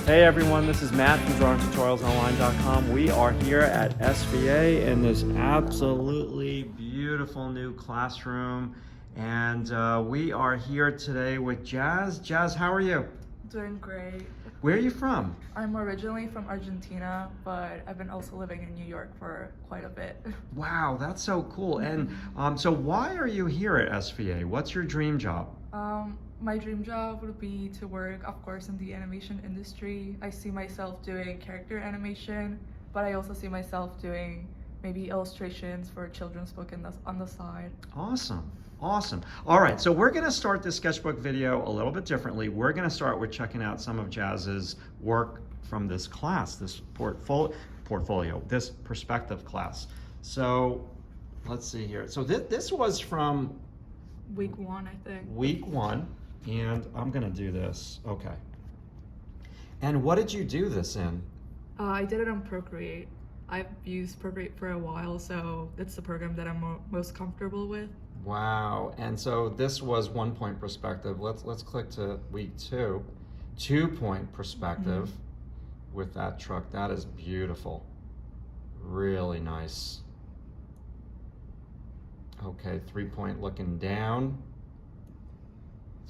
Hey everyone, this is Matt from DrawingTutorialsOnline.com. We are here at SVA in this absolutely beautiful new classroom, and we are here today with Jazz. Jazz, how are you? Doing great. Where are you from? I'm originally from Argentina, but I've been also living in New York for quite a bit. Wow, that's so cool. And so why are you here at SVA? What's your dream job? My dream job would be to work, of course, in the animation industry. I see myself doing character animation, but I also see myself doing maybe illustrations for children's book on the side. Awesome. Awesome. All right, so we're going to start this sketchbook video a little bit differently. We're going to start with checking out some of Jazz's work from this class, this portfolio, this perspective class. So let's see here. So this was from Week 1, I think. Week 1, and I'm going to do this. Okay. And what did you do this in? I did it on Procreate. I've used Procreate for a while, so it's the program that I'm most comfortable with. Wow. And so this was 1-point perspective. Let's click to week 2. 2-point perspective with that truck. That is beautiful. Really nice. Okay, 3-point looking down.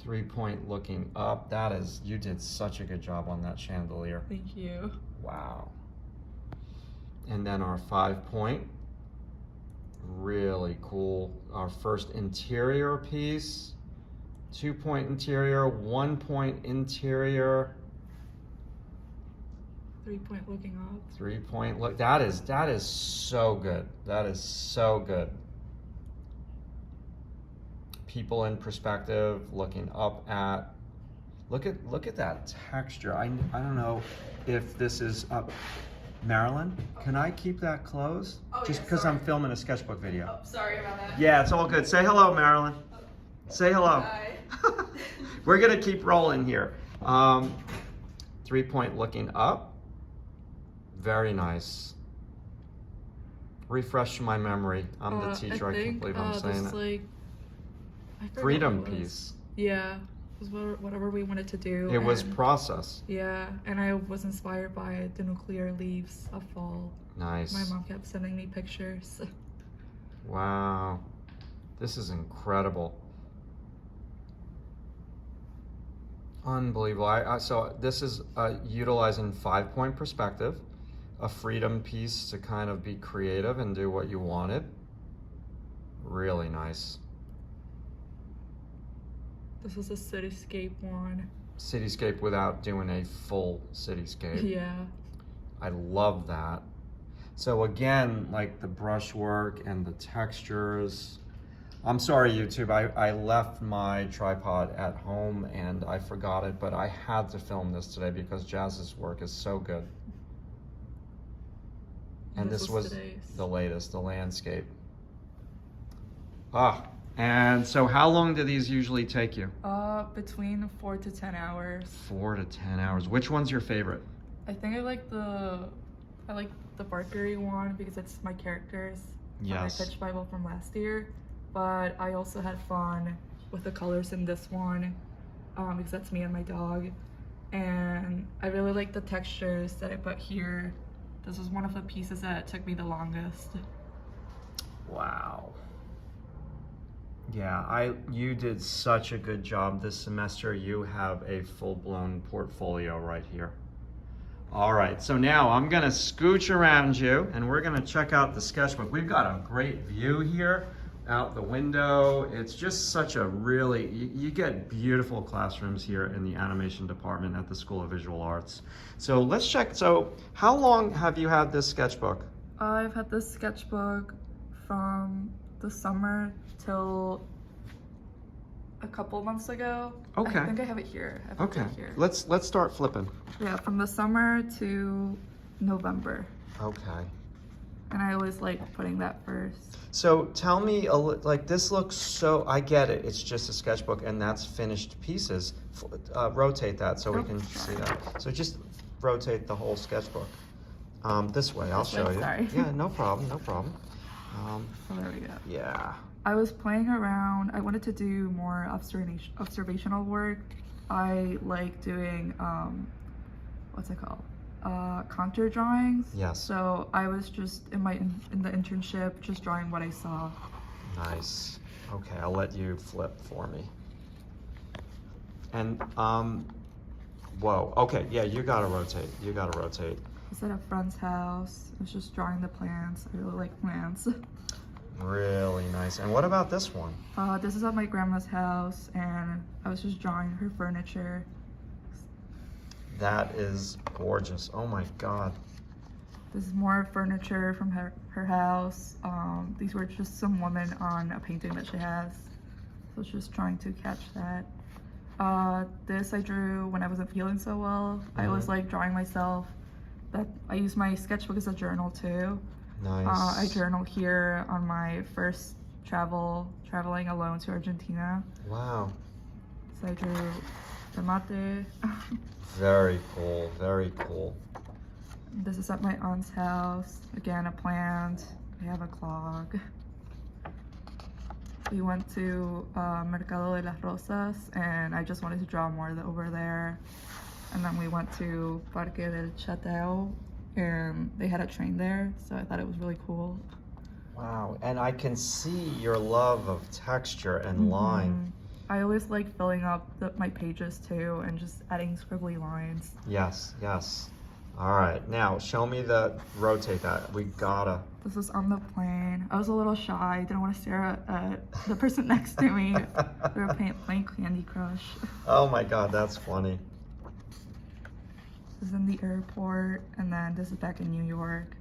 3-point looking up. That is, you did such a good job on that chandelier. Thank you. Wow. And then our 5-point. Really cool. Our first interior piece. 2-point interior, 1-point interior. 3-point looking up. 3-point look. That is so good. That is so good. People in perspective, looking up at. Look at that texture. I don't know if this is up. Marilyn, can I keep that closed? Oh, just yeah, because sorry. I'm filming a sketchbook video. Oh, sorry about that. Yeah, it's all good. Say hello, Marilyn. Say hello. Hi. We're gonna keep rolling here. 3-point looking up. Very nice. Refresh my memory. I'm the teacher. I can't believe I'm saying it. Like, I forgot Freedom what it was. piece. Yeah, it was whatever we wanted to do. It was and- process. Yeah, and I was inspired by the nuclear leaves of fall. Nice. My mom kept sending me pictures. Wow. This is incredible. Unbelievable. So this is utilizing 5-point perspective, a freedom piece to kind of be creative and do what you wanted. Really nice. This is a cityscape one. Cityscape without doing a full cityscape. Yeah. I love that. So again, like the brushwork and the textures. I'm sorry, YouTube, I left my tripod at home and I forgot it, but I had to film this today because Jazz's work is so good. And this was the latest, the landscape. And so how long do these usually take you? Between 4 to 10 hours. 4 to 10 hours. Which one's your favorite? I think I like the Barkery one because it's my characters. Yes. My pitch Bible from last year. But I also had fun with the colors in this one because that's me and my dog. And I really like the textures that I put here. This was one of the pieces that took me the longest. Wow. Yeah, you did such a good job this semester. You have a full-blown portfolio right here. All right, so now I'm gonna scooch around you and we're gonna check out the sketchbook. We've got a great view here out the window. It's just such a really, you get beautiful classrooms here in the animation department at the School of Visual Arts. So let's check, so how long have you had this sketchbook? I've had this sketchbook from the summer till a couple months ago. Okay. I think I have it here. Okay. Let's start flipping. Yeah, from the summer to November. Okay. And I always like putting that first. So tell me, like this looks so, I get it, it's just a sketchbook and that's finished pieces. Rotate that so we can see that. So just rotate the whole sketchbook. This way, I'll show you. Sorry. Yeah, no problem, no problem. So there we go. Yeah. I was playing around. I wanted to do more observational work. I like doing what's it called? Contour drawings. Yes. So I was just in the internship just drawing what I saw. Nice. Okay, I'll let you flip for me. And whoa. Okay, yeah, you gotta rotate. You gotta rotate. It's at a friend's house. I was just drawing the plants. I really like plants. Really nice. And what about this one? This is at my grandma's house, and I was just drawing her furniture. That is gorgeous. Oh my God. This is more furniture from her house. These were just some women on a painting that she has. So I was just trying to catch that. This I drew when I wasn't feeling so well. I was like drawing myself. That I use my sketchbook as a journal too. Nice. I journal here on my first traveling alone to Argentina. Wow. So I drew tomate. Very cool. Very cool. This is at my aunt's house. Again, a plant. I have a clock. We went to Mercado de las Rosas, and I just wanted to draw more over there. And then we went to Parque del Chatao, and they had a train there, so I thought it was really cool. Wow. And I can see your love of texture and line. I always like filling up my pages too, and just adding scribbly lines. Yes, yes. All right, now show me rotate that. We gotta. This was on the plane. I was a little shy. Didn't want to stare at the person next to me. We were playing Candy Crush. Oh my God, that's funny. This is in the airport, and then this is back in New York.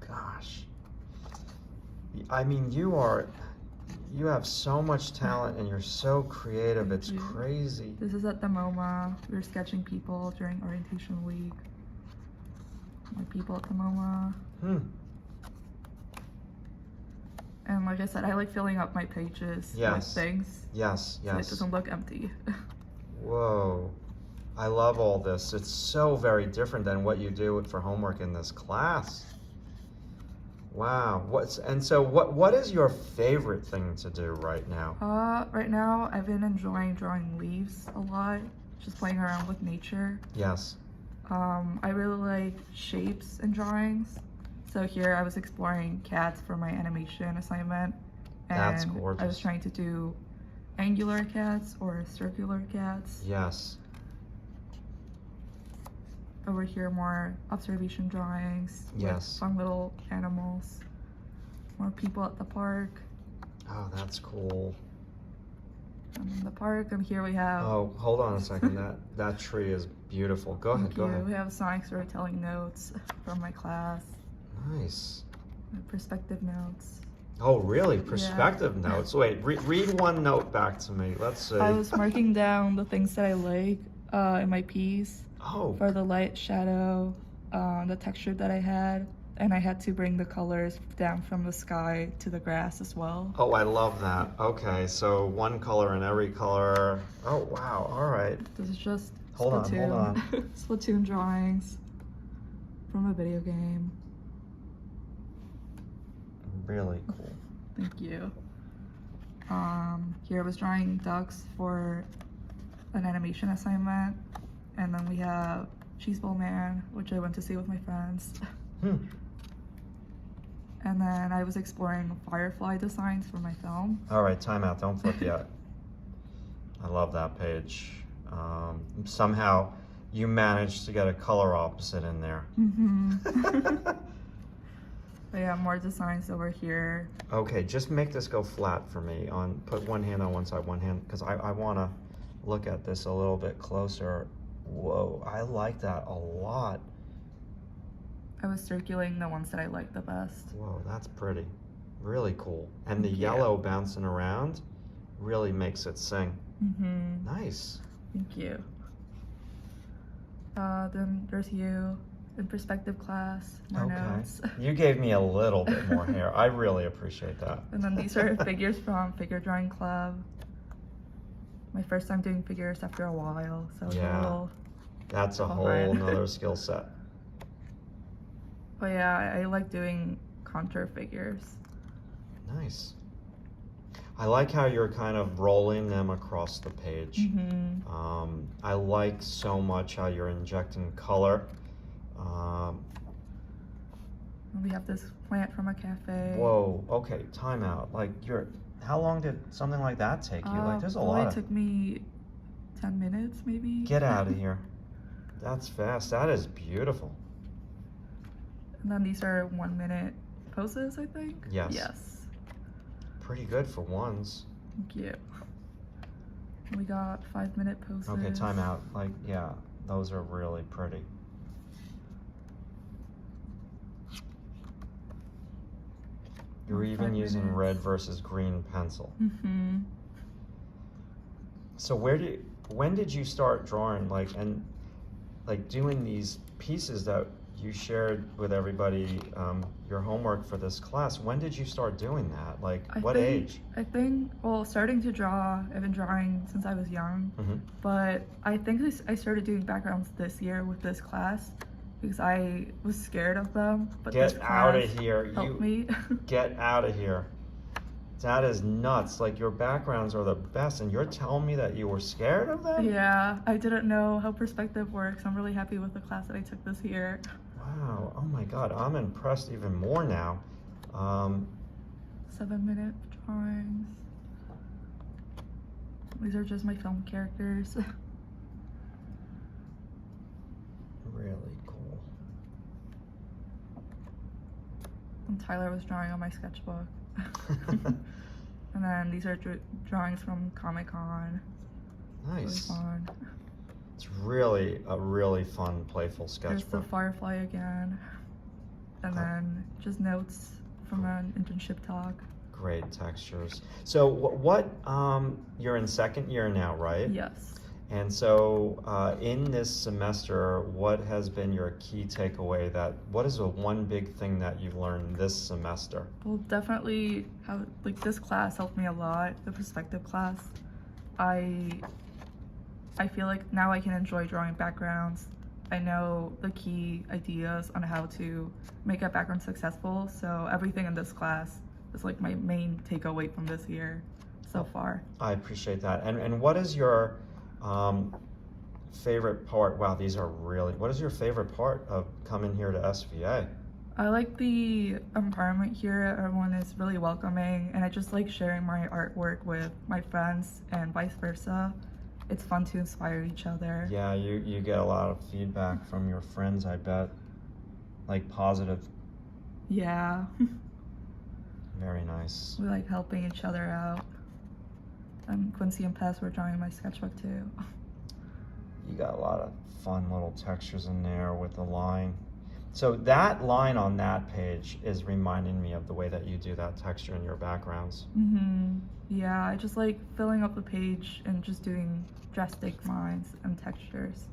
Gosh. I mean, you have so much talent and you're so creative. It's crazy. This is at the MoMA. We were sketching people during orientation week. More people at the MoMA. And like I said, I like filling up my pages with things. Yes, yes. So it doesn't look empty. Whoa. I love all this. It's so very different than what you do for homework in this class. Wow. What is your favorite thing to do right now? Right now I've been enjoying drawing leaves a lot. Just playing around with nature. Yes. I really like shapes and drawings. So here I was exploring cats for my animation assignment. And That's gorgeous. I was trying to do angular cats or circular cats. Yes. Over here, more observation drawings. Yes. With fun little animals. More people at the park. Oh, that's cool. In the park, and here we have. Oh, hold on a second. that tree is beautiful. Go ahead. Go ahead. We have sonic storytelling notes from my class. Nice. Perspective notes. Oh, really? Perspective notes. Wait, read one note back to me. Let's see. I was marking down the things that I like in my piece. Oh. For the light, shadow, the texture that I had, and I had to bring the colors down from the sky to the grass as well. Oh, I love that. Okay, so one color in every color. Oh, wow. All right. This is just Hold on. Splatoon drawings from a video game. Really cool. Thank you. Here I was drawing ducks for an animation assignment. And then we have Cheese Bowl Man, which I went to see with my friends. And then I was exploring firefly designs for my film. All right, time out. Don't flip yet. I love that page. Somehow you managed to get a color opposite in there. But yeah, more designs over here. Okay, just make this go flat for me. Put one hand on one side, one hand, because I want to look at this a little bit closer. Whoa, I like that a lot. I was circulating the ones that I liked the best. Whoa, that's pretty. Really cool. And the yellow bouncing around really makes it sing. Nice. Thank you. Then there's you in perspective class. More notes. You gave me a little bit more hair. I really appreciate that. And then these are figures from Figure Drawing Club. My first time doing figures after a while, so that's a whole nother skill set. But yeah, I like doing contour figures. Nice. I like how you're kind of rolling them across the page. I like so much how you're injecting color. We have this plant from a cafe. Whoa, okay, time out. Like, how long did something like that take you? Like, there's a lot It took me 10 minutes, maybe. Get out of here. That's fast. That is beautiful. And then these are 1 minute poses, I think? Yes. Yes. Pretty good for ones. Thank you. We got 5 minute poses. Okay, time out. Like, yeah, those are really pretty. You're even using red versus green pencil. Mm-hmm. So when did you start drawing, like, and like doing these pieces that you shared with everybody, your homework for this class? When did you start doing that? Like, what age? I think, well, starting to draw, I've been drawing since I was young, but I think I started doing backgrounds this year with this class because I was scared of them, but this Get out of class here. helped me. Get out of here. That is nuts. Like, your backgrounds are the best, and you're telling me that you were scared of them? Yeah, I didn't know how perspective works. I'm really happy with the class that I took this year. Wow. Oh my God. I'm impressed even more now. 7 minute drawings. These are just my film characters. Really cool. And Tyler was drawing on my sketchbook. And then these are drawings from Comic-Con. Nice. Really fun. It's really a really fun, playful sketchbook. There's the firefly again. And then just notes from an internship talk. Great textures. So what you're in second year now, right? Yes. And so in this semester, what has been your key takeaway? What is the one big thing that you've learned this semester? Well, definitely how this class helped me a lot, the perspective class. I feel like now I can enjoy drawing backgrounds. I know the key ideas on how to make a background successful, so everything in this class is like my main takeaway from this year so far. I appreciate that. And what is your favorite part? Wow, these are really, what is your favorite part of coming here to SVA? I like the environment here. Everyone is really welcoming, and I just like sharing my artwork with my friends and vice versa. It's fun to inspire each other. Yeah, you get a lot of feedback from your friends, I bet. Like positive. Yeah. Very nice. We like helping each other out. And Quincy and Pez were drawing my sketchbook too. You got a lot of fun little textures in there with the line. So that line on that page is reminding me of the way that you do that texture in your backgrounds. Yeah, I just like filling up the page and just doing drastic lines and textures.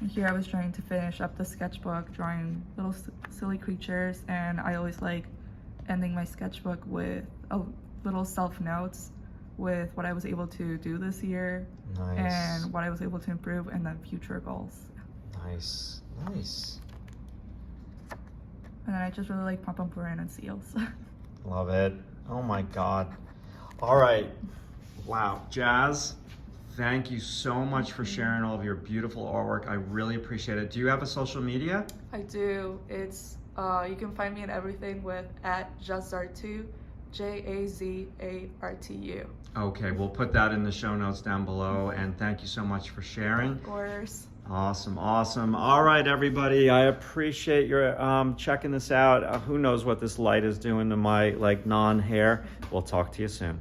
And here I was trying to finish up the sketchbook, drawing little silly creatures, and I always like ending my sketchbook with a little self-notes with what I was able to do this year. Nice. And what I was able to improve, and then future goals. Nice, nice. And then I just really like Pom-Pom-Purin and seals. Love it. Oh my God. All right. Wow. Jazz, thank you so much for sharing all of your beautiful artwork. I really appreciate it. Do you have a social media? I do. It's, you can find me in everything with @Jazartu, JAZARTU. Okay, we'll put that in the show notes down below, and thank you so much for sharing. Of course. Awesome, awesome. All right, everybody, I appreciate your checking this out. Who knows what this light is doing to my non-hair. We'll talk to you soon.